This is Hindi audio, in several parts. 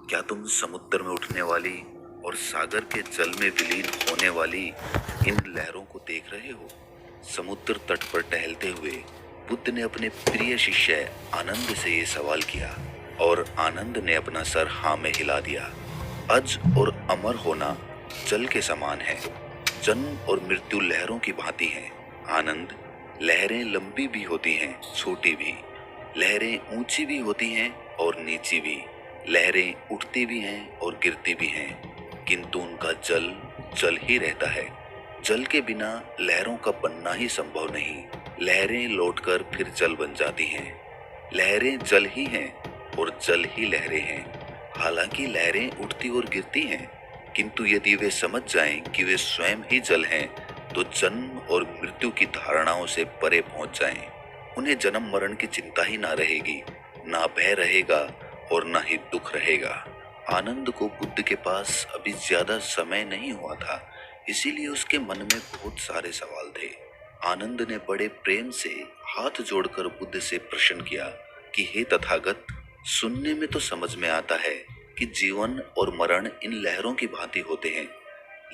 क्या तुम समुद्र में उठने वाली और सागर के जल में विलीन होने वाली इन लहरों को देख रहे हो? समुद्र तट पर टहलते हुए बुद्ध ने अपने प्रिय शिष्य आनंद से ये सवाल किया और आनंद ने अपना सर हाँ में हिला दिया। अज और अमर होना जल के समान है। जन्म और मृत्यु लहरों की भांति है। आनंद, लहरें लंबी भी होती हैं, छोटी भी। लहरें ऊंची भी होती हैं और नीची भी। लहरें उठती भी हैं और गिरती भी हैं, किंतु उनका जल जल ही रहता है। जल के बिना लहरों का बनना ही संभव नहीं। लहरें लौटकर फिर जल बन जाती हैं। लहरें जल ही हैं और जल ही लहरें हैं। हालांकि लहरें उठती और गिरती हैं, किंतु यदि वे समझ जाएं कि वे स्वयं ही जल हैं, तो जन्म और मृत्यु की धारणाओं से परे पहुंच जाएं। उन्हें जन्म मरण की चिंता ही ना रहेगी, ना भय रहेगा और ना ही दुख रहेगा। आनंद को बुद्ध के पास अभी ज्यादा समय नहीं हुआ था, इसीलिए उसके मन में बहुत सारे सवाल थे। आनंद ने बड़े प्रेम से हाथ जोड़कर बुद्ध से प्रश्न किया कि हे तथागत, सुनने में तो समझ में आता है कि जीवन और मरण इन लहरों की भांति होते हैं,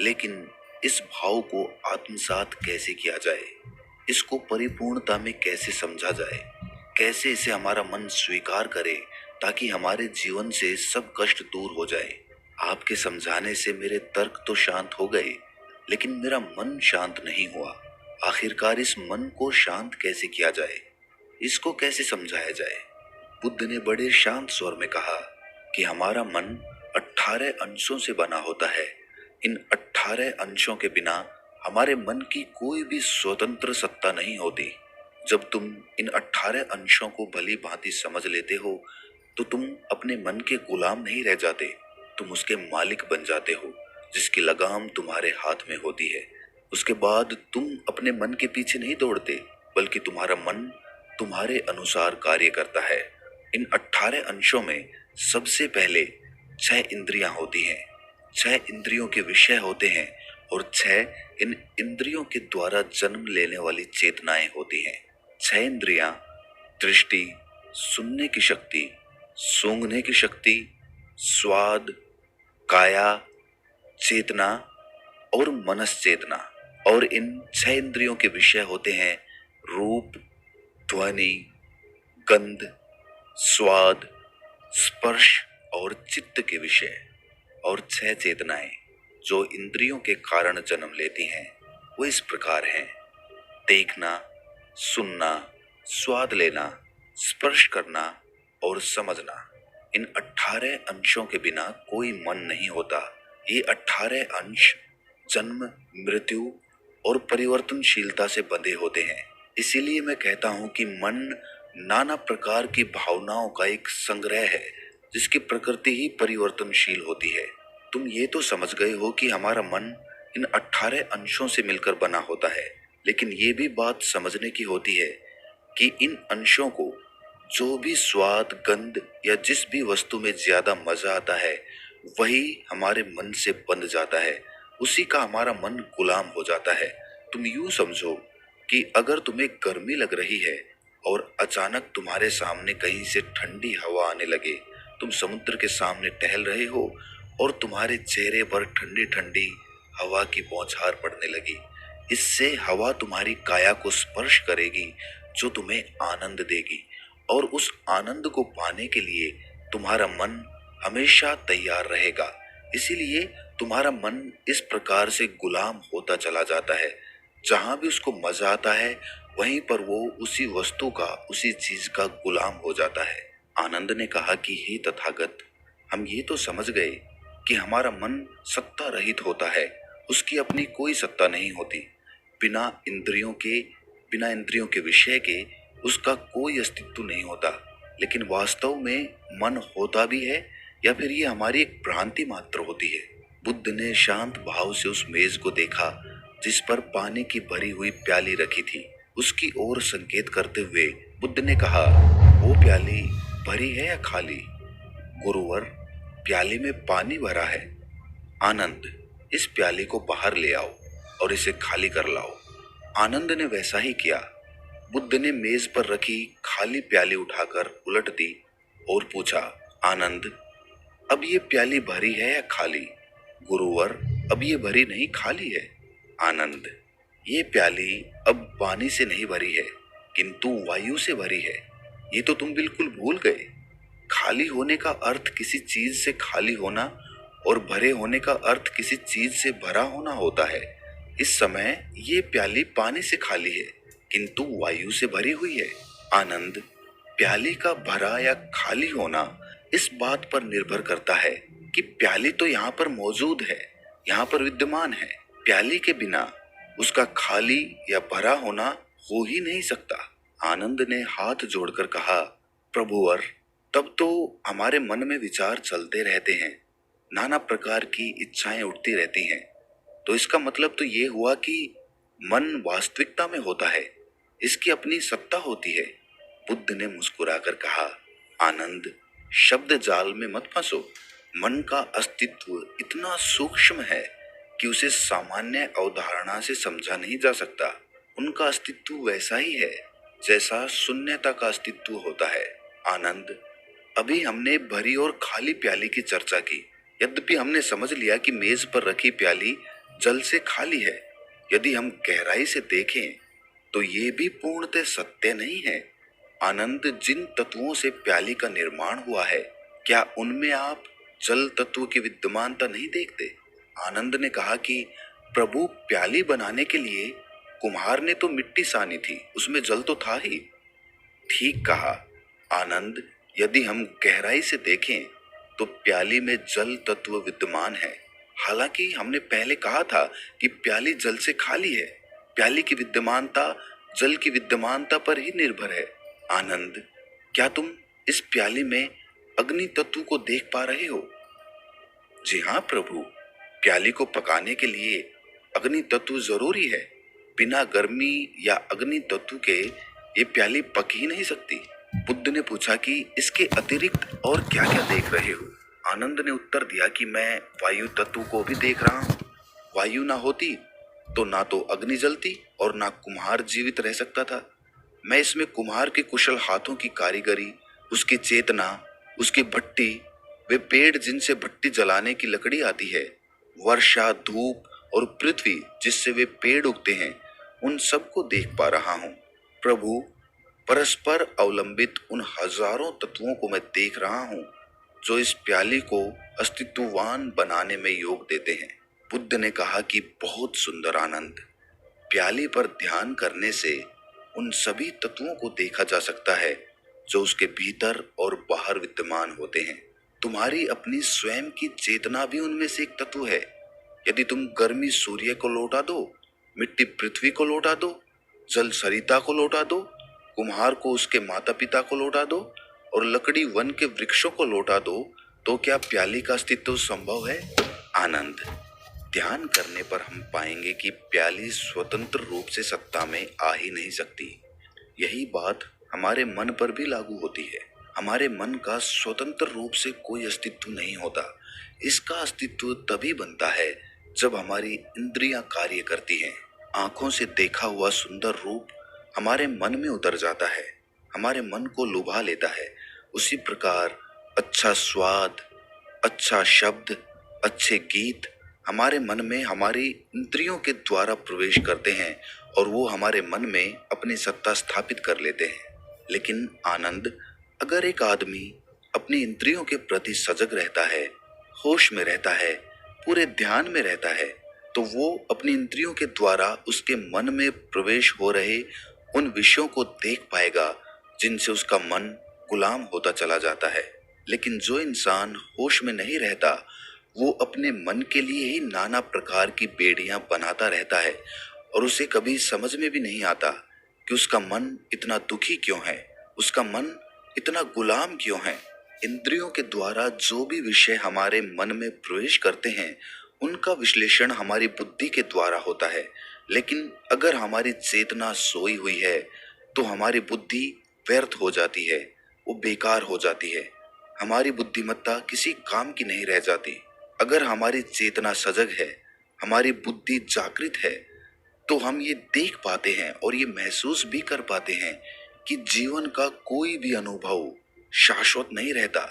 लेकिन इस भाव को आत्मसात कैसे किया जाए? इसको परिपूर्णता में कैसे समझा जाए? कैसे इसे हमारा मन स्वीकार करे ताकि हमारे जीवन से सब कष्ट दूर हो जाए? आपके समझाने से मेरे तर्क तो शांत हो गए, लेकिन मेरा मन शांत नहीं हुआ। आखिरकार इस मन को शांत कैसे किया जाए? इसको कैसे समझाया जाए? बुद्ध ने बड़े शांत स्वर में कहा कि हमारा मन 18 अंशों से बना होता है। इन 18 अंशों के बिना हमारे मन की कोई भी स्वतंत्र सत्ता नहीं होती। जब तुम इन 18 अंशों को भली भांति समझ लेते हो, तो तुम अपने मन के गुलाम नहीं रह जाते, तुम उसके मालिक बन जाते हो, जिसकी लगाम तुम्हारे हाथ में होती है। उसके बाद तुम अपने मन के पीछे नहीं दौड़ते, बल्कि तुम्हारा मन तुम्हारे अनुसार कार्य करता है। इन 18 अंशों में सबसे पहले 6 इंद्रियां होती हैं। 6 इंद्रियों के विषय होते हैं और 6 इन इंद्रियों के द्वारा जन्म लेने वाली चेतनाएं होती हैं। 6 इंद्रियां दृष्टि, सुनने की शक्ति, सूंघने की शक्ति, स्वाद, काया, चेतना और मनस चेतना। और इन 6 इंद्रियों के विषय होते हैं रूप, ध्वनि, गंध, स्वाद, स्पर्श और चित्त के विषय। और 6 चेतनाएं जो इंद्रियों के कारण जन्म लेती हैं, वो इस प्रकार हैं: देखना, सुनना, स्वाद लेना, स्पर्श करना और समझना। इन 18 अंशों के बिना कोई मन नहीं होता। ये 18 अंश जन्म, मृत्यु और परिवर्तनशीलता से बंधे होते हैं। इसीलिए मैं कहता हूं कि मन नाना प्रकार की भावनाओं का एक संग्रह है, जिसकी प्रकृति ही परिवर्तनशील होती है। तुम ये तो समझ गए हो कि हमारा मन इन 18 अंशों से मिलकर बना होता है, लेकिन ये भी बात समझने की होती है कि इन अंशों को जो भी स्वाद, गंध या जिस भी वस्तु में ज्यादा मजा आता है, वही हमारे मन से बंध जाता है, उसी का हमारा मन गुलाम हो जाता है। तुम यूं समझो कि अगर तुम्हें गर्मी लग रही है और अचानक तुम्हारे सामने कहीं से ठंडी हवा आने लगे, तुम समुद्र के सामने टहल रहे हो और तुम्हारे चेहरे पर ठंडी ठंडी हवा की बौछार पड़ने लगी। इससे हवा तुम्हारी काया को स्पर्श करेगी, जो तुम्हें आनंद देगी, और उस आनंद को पाने के लिए तुम्हारा मन हमेशा तैयार रहेगा। इसीलिए तुम्हारा मन इस प्रकार से गुलाम होता चला जाता है। जहां भी उसको मजा आता है, वहीं पर वो उसी वस्तु का, उसी चीज का गुलाम हो जाता है। आनंद ने कहा कि हे तथागत, हम ये तो समझ गए कि हमारा मन सत्ता रहित होता है, उसकी अपनी कोई सत्ता नहीं होती। बिना इंद्रियों के विषय के उसका कोई अस्तित्व नहीं होता। लेकिन वास्तव में मन होता भी है, या फिर ये हमारी एक भ्रांति मात्र होती है? बुद्ध ने शांत भाव से उस मेज को देखा जिस पर पानी की भरी हुई प्याली रखी थी। उसकी ओर संकेत करते हुए बुद्ध ने कहा, वो प्याली भरी है या खाली? गुरुवर, प्याली में पानी भरा है। आनंद, इस प्याली को बाहर ले आओ और इसे खाली कर लाओ। आनंद ने वैसा ही किया। बुद्ध ने मेज पर रखी खाली प्याली उठाकर उलट दी और पूछा, आनंद, अब ये प्याली भरी है या खाली? गुरुवर, अब ये भरी नहीं खाली है। आनंद, ये प्याली अब पानी से नहीं भरी है किंतु वायु से भरी है। ये तो तुम बिल्कुल भूल गए। खाली होने का अर्थ किसी चीज से खाली होना और भरे होने का अर्थ किसी चीज से भरा होना होता है। इस समय ये प्याली पानी से खाली है किंतु वायु से भरी हुई है। आनंद, प्याली का भरा या खाली होना इस बात पर निर्भर करता है कि प्याली तो यहाँ पर मौजूद है, यहाँ पर विद्यमान है। प्याली के बिना उसका खाली या भरा होना हो ही नहीं सकता। आनंद ने हाथ जोड़कर कहा, प्रभुवर, तब तो हमारे मन में विचार चलते रहते हैं, नाना प्रकार की इच्छाएं उठती रहती हैं। तो इसका मतलब तो ये हुआ कि मन वास्तविकता में होता है, इसकी अपनी सत्ता होती है। बुद्ध ने मुस्कुराकर कहा, आनंद, शब्द जाल में मत फंसो। मन का अस्तित्व इतना सूक्ष्म है कि उसे सामान्य अवधारणा से समझा नहीं जा सकता। उनका अस्तित्व वैसा ही है जैसा शून्यता का अस्तित्व होता है। आनंद, अभी हमने भरी और खाली प्याली की चर्चा की। यद्यपि हमने समझ लिया कि मेज पर रखी प्याली जल से खाली है। यदि हम गहराई से देखें तो ये भी पूर्णतः सत्य नहीं है। आनंद, जिन तत्वों से प्याली का निर्माण हुआ है, क्या उनमें आप जल तत्व की विद्यमानता नहीं देखते? आनंद ने कहा कि प्रभु, प्याली बनाने के लिए कुम्हार ने तो मिट्टी सानी थी, उसमें जल तो था ही। ठीक कहा आनंद, यदि हम गहराई से देखें तो प्याली में जल तत्व विद्यमान है। हालांकि हमने पहले कहा था कि प्याली जल से खाली है। प्याली की विद्यमानता जल की विद्यमानता पर ही निर्भर है। आनंद, क्या तुम इस प्याली में अग्नि तत्व को देख पा रहे हो? जी हाँ प्रभु, प्याली को पकाने के लिए अग्नि तत्व जरूरी है। बिना गर्मी या अग्नि तत्व के ये प्याली पक ही नहीं सकती। बुद्ध ने पूछा कि इसके अतिरिक्त और क्या क्या देख रहे हो? आनंद ने उत्तर दिया कि मैं वायु तत्व को भी देख रहा हूँ। वायु ना होती तो ना तो अग्नि जलती और ना कुम्हार जीवित रह सकता था। मैं इसमें कुम्हार के कुशल हाथों की कारीगरी, उसकी चेतना, उसकी भट्टी, वे पेड़ जिनसे भट्टी जलाने की लकड़ी आती है, वर्षा, धूप और पृथ्वी जिससे वे पेड़ उगते हैं, उन सबको देख पा रहा हूँ। प्रभु, परस्पर अवलंबित उन हजारों तत्वों को मैं देख रहा हूँ जो इस प्याली को अस्तित्ववान बनाने में योग देते हैं। बुद्ध ने कहा कि बहुत सुंदर आनंद, प्याली पर ध्यान करने से उन सभी तत्वों को देखा जा सकता है जो उसके भीतर और बाहर विद्यमान होते हैं। तुम्हारी अपनी स्वयं की चेतना भी उनमें से एक तत्व है। यदि तुम गर्मी सूर्य को लौटा दो, मिट्टी पृथ्वी को लौटा दो, जल सरिता को लौटा दो, कुम्हार को उसके माता पिता को लौटा दो और लकड़ी वन के वृक्षों को लौटा दो, तो क्या प्याली का अस्तित्व संभव है? आनंद, ध्यान करने पर हम पाएंगे कि प्याली स्वतंत्र रूप से सत्ता में आ ही नहीं सकती। यही बात हमारे मन पर भी लागू होती है। हमारे मन का स्वतंत्र रूप से कोई अस्तित्व नहीं होता। इसका अस्तित्व तभी बनता है जब हमारी इंद्रियां कार्य करती हैं। आंखों से देखा हुआ सुंदर रूप हमारे मन में उतर जाता है, हमारे मन को लुभा लेता है। उसी प्रकार अच्छा स्वाद, अच्छा शब्द, अच्छे गीत हमारे मन में हमारी इंद्रियों के द्वारा प्रवेश करते हैं और वो हमारे मन में अपनी सत्ता स्थापित कर लेते हैं। लेकिन आनंद, अगर एक आदमी अपनी इंद्रियों के प्रति सजग रहता है, होश में रहता है, पूरे ध्यान में रहता है, तो वो अपनी इंद्रियों के द्वारा उसके मन में प्रवेश हो रहे उन विषयों को देख पाएगा जिनसे उसका मन गुलाम होता चला जाता है। लेकिन जो इंसान होश में नहीं रहता, वो अपने मन के लिए ही नाना प्रकार की बेड़ियां बनाता रहता है और उसे कभी समझ में भी नहीं आता कि उसका मन इतना दुखी क्यों है, उसका मन इतना गुलाम क्यों है। इंद्रियों के द्वारा जो भी विषय हमारे मन में प्रवेश करते हैं, उनका विश्लेषण हमारी बुद्धि के द्वारा होता है। लेकिन अगर हमारी चेतना सोई हुई है तो हमारी बुद्धि व्यर्थ हो जाती है, वो बेकार हो जाती है। हमारी बुद्धिमत्ता किसी काम की नहीं रह जाती। अगर हमारी चेतना सजग है, हमारी बुद्धि जागृत है, तो हम ये देख पाते हैं और ये महसूस भी कर पाते हैं कि जीवन का कोई भी अनुभव शाश्वत नहीं रहता।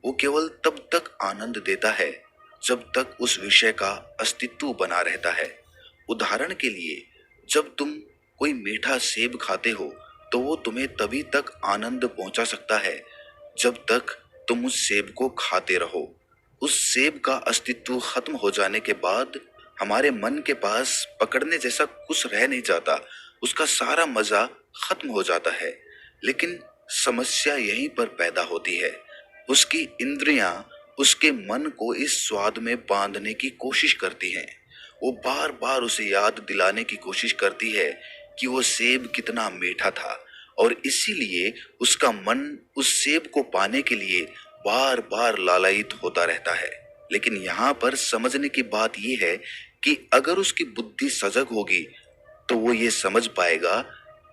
वो केवल तब तक आनंद देता है जब तक उस विषय का अस्तित्व बना रहता है। उदाहरण के लिए, जब तुम कोई मीठा सेब खाते हो तो वो तुम्हें तभी तक आनंद पहुंचा सकता है जब तक तुम उस सेब को खाते रहो। उस सेब का अस्तित्व खत्म हो जाने के बाद हमारे मन के पास पकड़ने जैसा कुछ रह नहीं जाता, उसका सारा मजा खत्म हो जाता है। लेकिन समस्या यहीं पर पैदा होती है। उसकी इंद्रियां उसके मन को इस स्वाद में बांधने की कोशिश करती हैं। वो बार बार उसे याद दिलाने की कोशिश करती है कि वो सेब कितना मीठा था, और इसीलिए उसका मन उस सेब को पाने के लिए बार बार लालायित होता रहता है। लेकिन यहाँ पर समझने की बात यह है कि अगर उसकी बुद्धि सजग होगी तो वो ये समझ पाएगा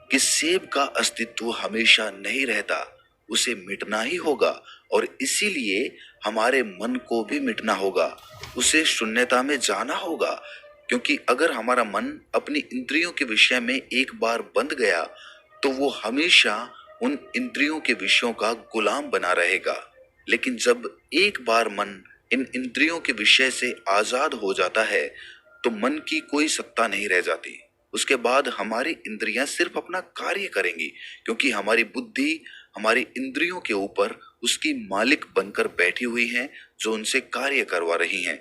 कि सेब का अस्तित्व हमेशा नहीं रहता, उसे मिटना ही होगा, और इसीलिए हमारे मन को भी मिटना होगा, उसे शून्यता में जाना होगा। क्योंकि अगर हमारा मन अपनी इंद्रियों के विषय में एक बार बंध गया तो वो हमेशा उन इंद्रियों के विषयों का गुलाम बना रहेगा। लेकिन जब एक बार मन इन इंद्रियों के विषय से आजाद हो जाता है तो मन की कोई सत्ता नहीं रह जाती। उसके बाद हमारी इंद्रियां सिर्फ अपना कार्य करेंगी, क्योंकि हमारी बुद्धि हमारी इंद्रियों के ऊपर उसकी मालिक बनकर बैठी हुई हैं, जो उनसे कार्य करवा रही हैं।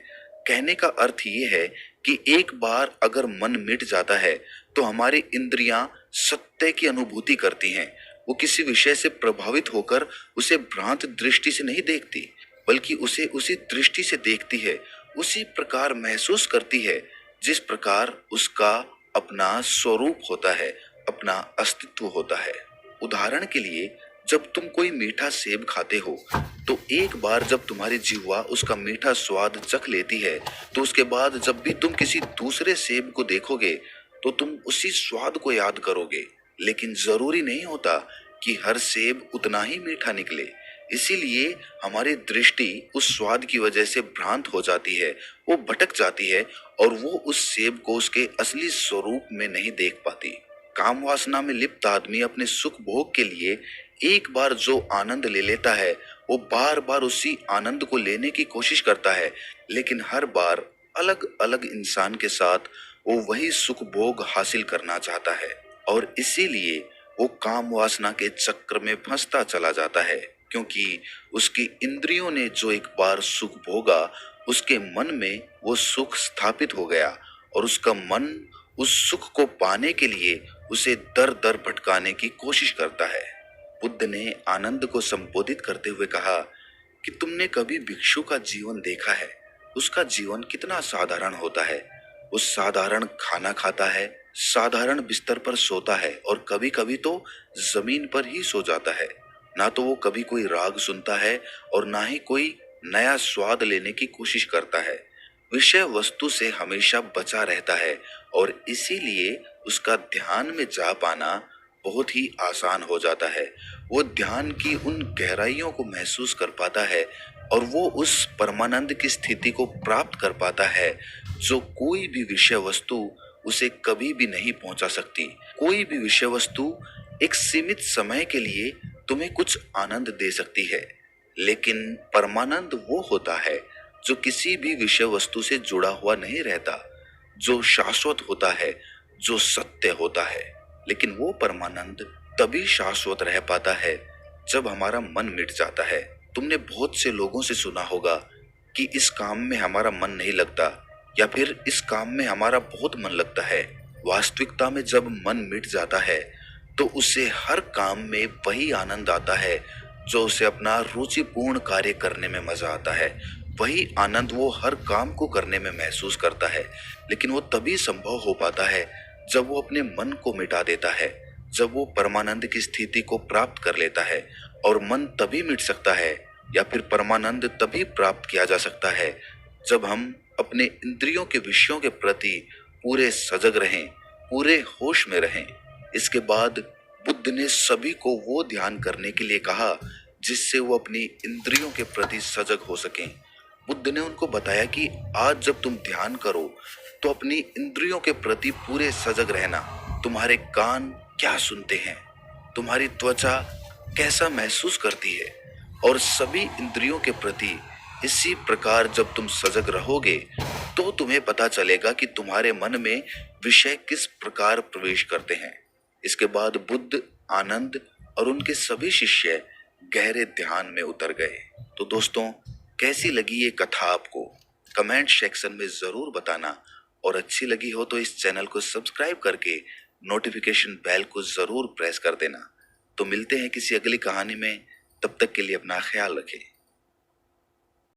कहने का अर्थ ये है कि एक बार अगर मन मिट जाता है तो हमारी इंद्रियां सत्य की अनुभूति करती हैं। वो किसी विषय से प्रभावित होकर उसे भ्रांत दृष्टि से नहीं देखती, बल्कि उसे उसी दृष्टि से देखती है, उसी प्रकार महसूस करती है जिस प्रकार उसका अपना स्वरूप होता है, अपना अस्तित्व होता है। उदाहरण के लिए, जब तुम कोई मीठा सेब खाते हो तो एक बार जब तुम्हारी जिह्वा उसका मीठा स्वाद चख लेती है तो उसके बाद जब भी तुम किसी दूसरे सेब को देखोगे तो तुम उसी स्वाद को याद करोगे। लेकिन जरूरी नहीं होता कि हर सेब उतना ही मीठा निकले, इसीलिए हमारी दृष्टि उस स्वाद की वजह से भ्रांत हो जाती है, वो भटक जाती है और वो उस सेब को उसके असली स्वरूप में नहीं देख पाती। काम वासना में लिप्त आदमी अपने सुख भोग के लिए एक बार जो आनंद ले लेता है वो बार बार उसी आनंद को लेने की कोशिश करता है, लेकिन हर बार अलग अलग इंसान के साथ वो वही सुख भोग हासिल करना चाहता है, और इसीलिए वो काम वासना के चक्र में फंसता चला जाता है। क्योंकि उसकी इंद्रियों ने जो एक बार सुख भोगा, उसके मन में वो सुख स्थापित हो गया और उसका मन उस सुख को पाने के लिए उसे दर दर भटकाने की कोशिश करता है। बुद्ध ने आनंद को संबोधित करते हुए कहा कि तुमने कभी भिक्षु का जीवन देखा है? उसका जीवन कितना साधारण होता है। वो साधारण खाना खाता है, साधारण बिस्तर पर सोता है और कभी कभी तो जमीन पर ही सो जाता है। ना तो वो कभी कोई राग सुनता है और ना ही कोई नया स्वाद लेने की कोशिश करता है। विषय वस्तु से हमेशा बचा रहता है और इसीलिए उसका ध्यान में जा पाना बहुत ही आसान हो जाता है। वो ध्यान की उन गहराइयों को महसूस कर पाता है और वो उस परमानंद की स्थिति को प्राप्त कर पाता है जो कोई भी विषय वस्तु उसे कभी भी नहीं पहुंचा सकती। कोई भी विषय वस्तु एक सीमित समय के लिए तुम्हें कुछ आनंद दे सकती है, लेकिन परमानंद वो होता है जो किसी भी विषय वस्तु से जुड़ा हुआ नहीं रहता, जो शाश्वत होता है, जो सत्य होता है। लेकिन वो परमानंद तभी शाश्वत रह पाता है जब हमारा मन मिट जाता है। तुमने बहुत से लोगों से सुना होगा कि इस काम में हमारा मन नहीं लगता या फिर इस काम में हमारा बहुत मन लगता है। वास्तविकता में जब मन मिट जाता है तो उसे हर काम में वही आनंद आता है जो उसे अपना रुचिपूर्ण कार्य करने में मजा आता है। वही आनंद वो हर काम को करने में महसूस करता है, लेकिन वो तभी संभव हो पाता है जब वो अपने मन को मिटा देता है, जब वो परमानंद की स्थिति को प्राप्त कर लेता है। और मन तभी मिट सकता है या फिर परमानंद तभी प्राप्त किया जा सकता है जब हम अपने इंद्रियों के विषयों के प्रति पूरे सजग रहें, पूरे होश में रहें। इसके बाद बुद्ध ने सभी को वो ध्यान करने के लिए कहा जिससे वो अपनी इंद्रियों के प्रति सजग हो सकें। बुद्ध ने उनको बताया कि आज जब तुम ध्यान करो तो अपनी इंद्रियों के प्रति पूरे सजग रहना। तुम्हारे कान क्या सुनते हैं, तुम्हारी त्वचा कैसा महसूस करती है, और सभी इंद्रियों के प्रति इसी प्रकार जब तुम सजग रहोगे तो तुम्हें पता चलेगा कि तुम्हारे मन में विषय किस प्रकार प्रवेश करते हैं। इसके बाद बुद्ध, आनंद और उनके सभी शिष्य गहरे ध्यान में उतर गए। तो दोस्तों, कैसी लगी ये कथा आपको? कमेंट सेक्शन में जरूर बताना, और अच्छी लगी हो तो इस चैनल को सब्सक्राइब करके नोटिफिकेशन बेल को जरूर प्रेस कर देना। तो मिलते हैं किसी अगली कहानी में, तब तक के लिए अपना ख्याल रखें।